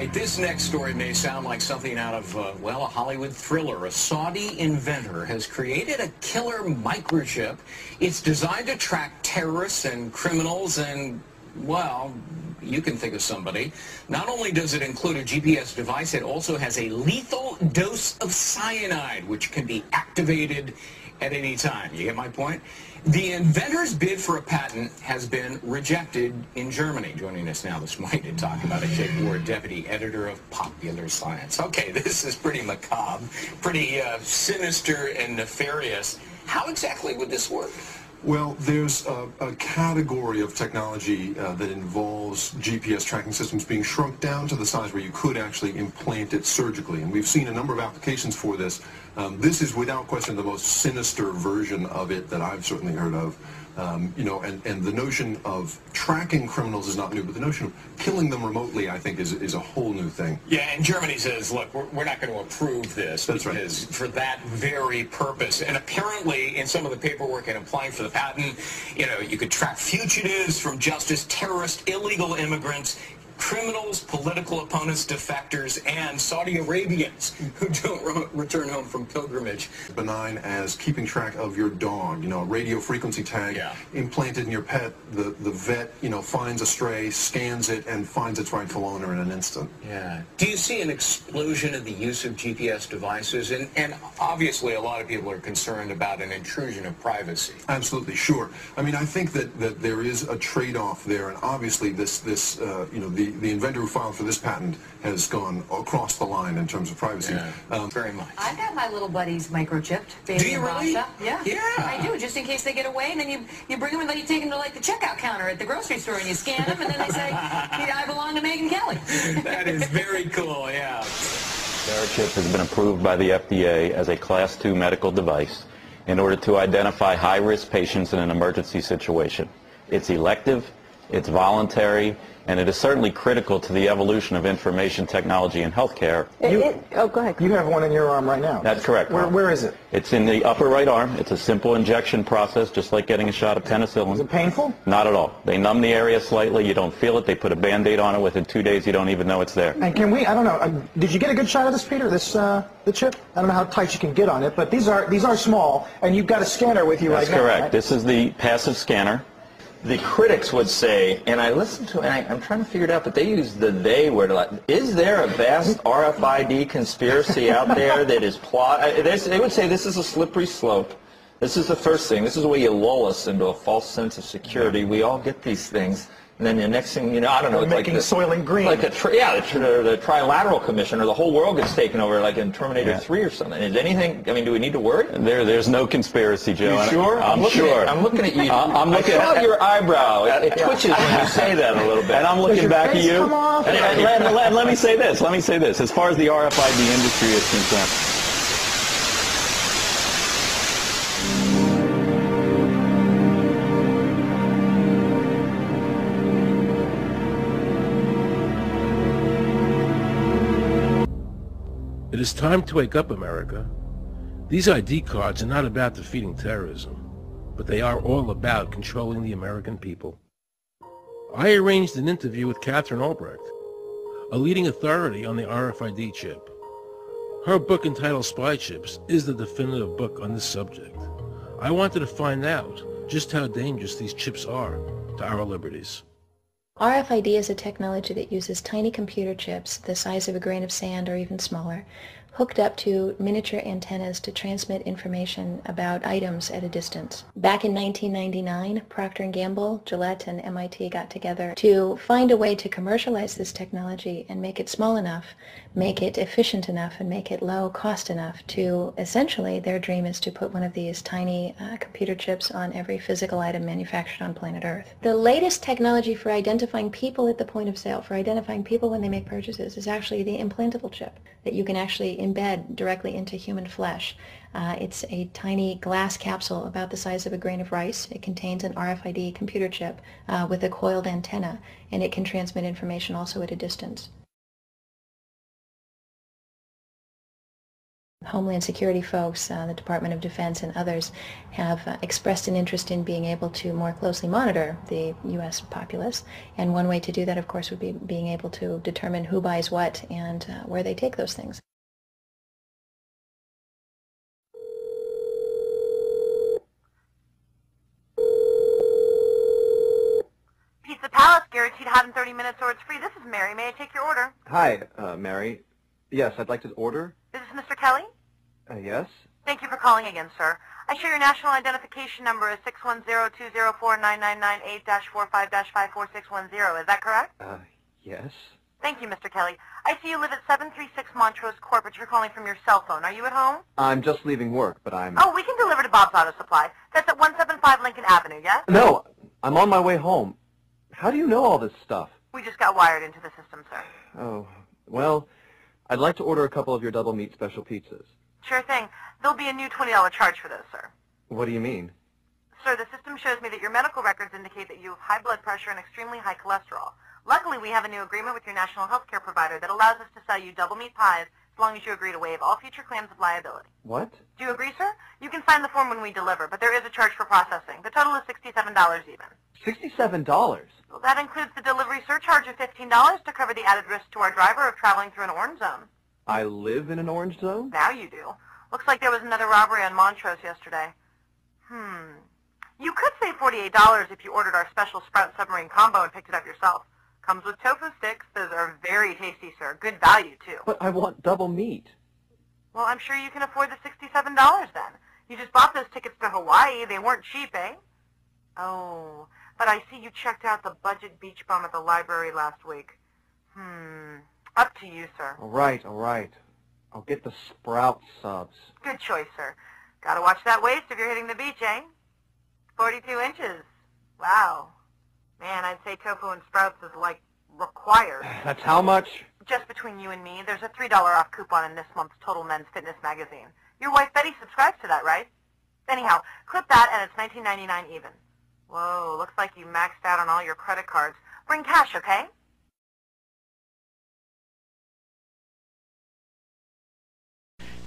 right, this next story may sound like something out of, well, a Hollywood thriller. A Saudi inventor has created a killer microchip. It's designed to track terrorists and criminals and, well, you can think of somebody. Not only does it include a GPS device, it also has a lethal dose of cyanide, which can be activated at any time. You get my point? The inventor's bid for a patent has been rejected in Germany. Joining us now this morning to talk about it, Jake Ward, deputy editor of Popular Science. Okay, this is pretty macabre, pretty sinister and nefarious. How exactly would this work? Well, there's a category of technology that involves GPS tracking systems being shrunk down to the size where you could actually implant it surgically. And we've seen a number of applications for this. This is without question the most sinister version of it that I've certainly heard of. You know, and the notion of tracking criminals is not new, but the notion of killing them remotely, I think, is a whole new thing. Yeah, and Germany says, look, we're not going to approve this. That's because for that very purpose. And apparently, in some of the paperwork in applying for the patent, you know, you could track fugitives from justice, terrorists, illegal immigrants, criminals, political opponents, defectors, and Saudi Arabians who don't return home from pilgrimage. Benign as keeping track of your dog, you know, a radio frequency tag implanted in your pet. The vet, you know, finds a stray, scans it, and finds its rightful owner in an instant. Yeah. Do you see an explosion of the use of GPS devices? And obviously a lot of people are concerned about an intrusion of privacy. Absolutely, sure. I mean, I think that there is a trade-off there, and obviously this you know, the inventor who filed for this patent has gone across the line in terms of privacy. Yeah, very much. I've got my little buddies microchipped. Do you really? Yeah. Yeah. I do, just in case they get away, and then you bring them and then you take them to like the checkout counter at the grocery store and you scan them and then they say, I belong to Megyn Kelly. That is very cool, yeah. Biometric has been approved by the FDA as a Class 2 medical device in order to identify high-risk patients in an emergency situation. It's elective, it's voluntary, and it is certainly critical to the evolution of information technology in healthcare. Oh, go ahead. You have one in your arm right now. That's correct. Where is it? It's in the upper right arm. It's a simple injection process, just like getting a shot of penicillin. Is it painful? Not at all. They numb the area slightly. You don't feel it. They put a Band-Aid on it. Within 2 days, you don't even know it's there. And can we, I don't know, did you get a good shot of this, Peter, the chip? I don't know how tight you can get on it, but these are small, and you've got a scanner with you right now. That's correct. Right? This is the passive scanner. The critics would say, and I listened to it, and I'm trying to figure it out, but they use the "they" word a lot. Is there a vast RFID conspiracy out there that is they would say this is a slippery slope. This is the first thing. This is the way you lull us into a false sense of security. We all get these things. And then the next thing you know, I don't know, it's like making Soylent Green. Like the Trilateral Commission, or the whole world gets taken over, like in Terminator 3 or something. Is anything? I mean, do we need to worry? There's no conspiracy, Joe. You sure? I'm sure. I'm looking at you. I'm looking at your eyebrow. It twitches when you say that a little bit. And I'm looking back at you. And let me say this. Let me say this. As far as the RFID industry is concerned. It is time to wake up, America. These ID cards are not about defeating terrorism, but they are all about controlling the American people. I arranged an interview with Catherine Albrecht, a leading authority on the RFID chip. Her book entitled Spy Chips is the definitive book on this subject. I wanted to find out just how dangerous these chips are to our liberties. RFID is a technology that uses tiny computer chips the size of a grain of sand or even smaller, hooked up to miniature antennas to transmit information about items at a distance. Back in 1999, Procter & Gamble, Gillette, and MIT got together to find a way to commercialize this technology and make it small enough, make it efficient enough, and make it low cost enough to, essentially, their dream is to put one of these tiny computer chips on every physical item manufactured on planet Earth. The latest technology for identifying people at the point of sale, for identifying people when they make purchases, is actually the implantable chip that you can actually embed directly into human flesh. It's a tiny glass capsule about the size of a grain of rice. It contains an RFID computer chip with a coiled antenna, and it can transmit information also at a distance. Homeland Security folks, the Department of Defense, and others have expressed an interest in being able to more closely monitor the U.S. populace. And one way to do that, of course, would be being able to determine who buys what and where they take those things. Pizza Palace, guaranteed hot in 30 minutes or it's free. This is Mary. May I take your order? Hi, Mary. Yes, I'd like to order. Is this Mr. Kelly? Yes? Thank you for calling again, sir. I show your national identification number is 610-204-999-8-45-54610. Is that correct? Yes. Thank you, Mr. Kelly. I see you live at 736 Montrose Court, but you're calling from your cell phone. Are you at home? I'm just leaving work, but I'm... Oh, we can deliver to Bob's Auto Supply. That's at 175 Lincoln Avenue, yes? No, I'm on my way home. How do you know all this stuff? We just got wired into the system, sir. Oh, well, I'd like to order a couple of your double meat special pizzas. Sure thing. There'll be a new $20 charge for those, sir. What do you mean? Sir, the system shows me that your medical records indicate that you have high blood pressure and extremely high cholesterol. Luckily, we have a new agreement with your national health care provider that allows us to sell you double meat pies as long as you agree to waive all future claims of liability. What? Do you agree, sir? You can sign the form when we deliver, but there is a charge for processing. The total is $67 even. $67? Well, that includes the delivery surcharge of $15 to cover the added risk to our driver of traveling through an orange zone. I live in an orange zone? Now you do. Looks like there was another robbery on Montrose yesterday. You could save $48 if you ordered our special Sprout Submarine Combo and picked it up yourself. Comes with tofu sticks. Those are very tasty, sir. Good value, too. But I want double meat. Well, I'm sure you can afford the $67 then. You just bought those tickets to Hawaii. They weren't cheap, eh? Oh, but I see you checked out the budget beach bum at the library last week. Up to you, sir. All right, all right. I'll get the Sprout subs. Good choice, sir. Gotta watch that waist if you're hitting the beach, eh? 42 inches. Wow. Man, I'd say tofu and Sprouts is, like, required. That's how much? Just between you and me, there's a $3 off coupon in this month's Total Men's Fitness magazine. Your wife Betty subscribes to that, right? Anyhow, clip that and it's $19.99 even. Whoa, looks like you maxed out on all your credit cards. Bring cash, okay?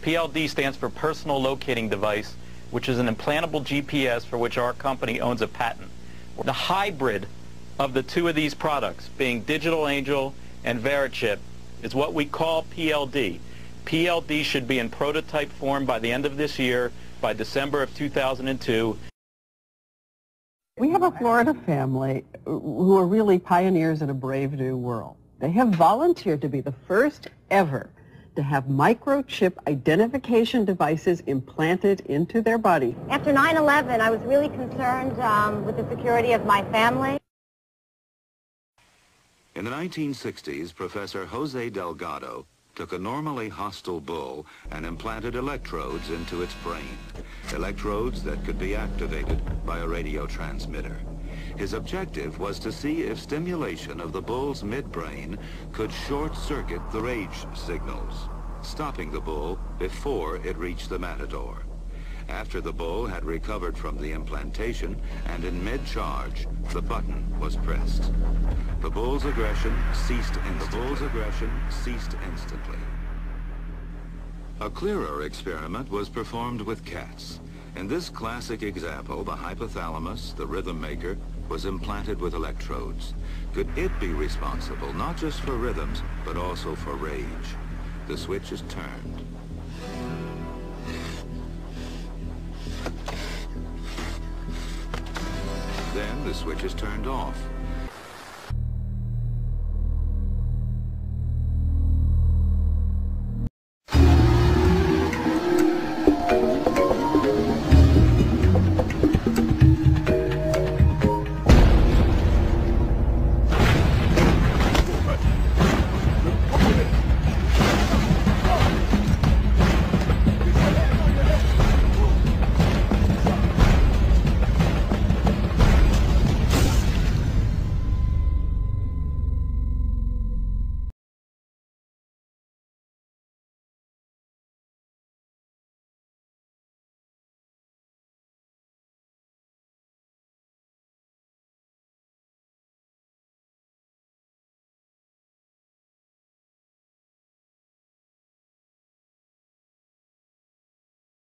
PLD stands for Personal Locating Device, which is an implantable GPS for which our company owns a patent. The hybrid of the two of these products, being Digital Angel and Verichip, is what we call PLD. PLD should be in prototype form by the end of this year, by December of 2002. We have a Florida family who are really pioneers in a brave new world. They have volunteered to be the first ever to have microchip identification devices implanted into their body. After 9/11, I was really concerned with the security of my family. In the 1960s, Professor Jose Delgado took a normally hostile bull and implanted electrodes into its brain. Electrodes that could be activated by a radio transmitter. His objective was to see if stimulation of the bull's midbrain could short-circuit the rage signals, stopping the bull before it reached the matador. After the bull had recovered from the implantation and in mid-charge, the button was pressed. The bull's aggression ceased instantly. A clearer experiment was performed with cats. In this classic example, the hypothalamus, the rhythm maker, was implanted with electrodes. Could it be responsible not just for rhythms, but also for rage? The switch is turned. Then the switch is turned off.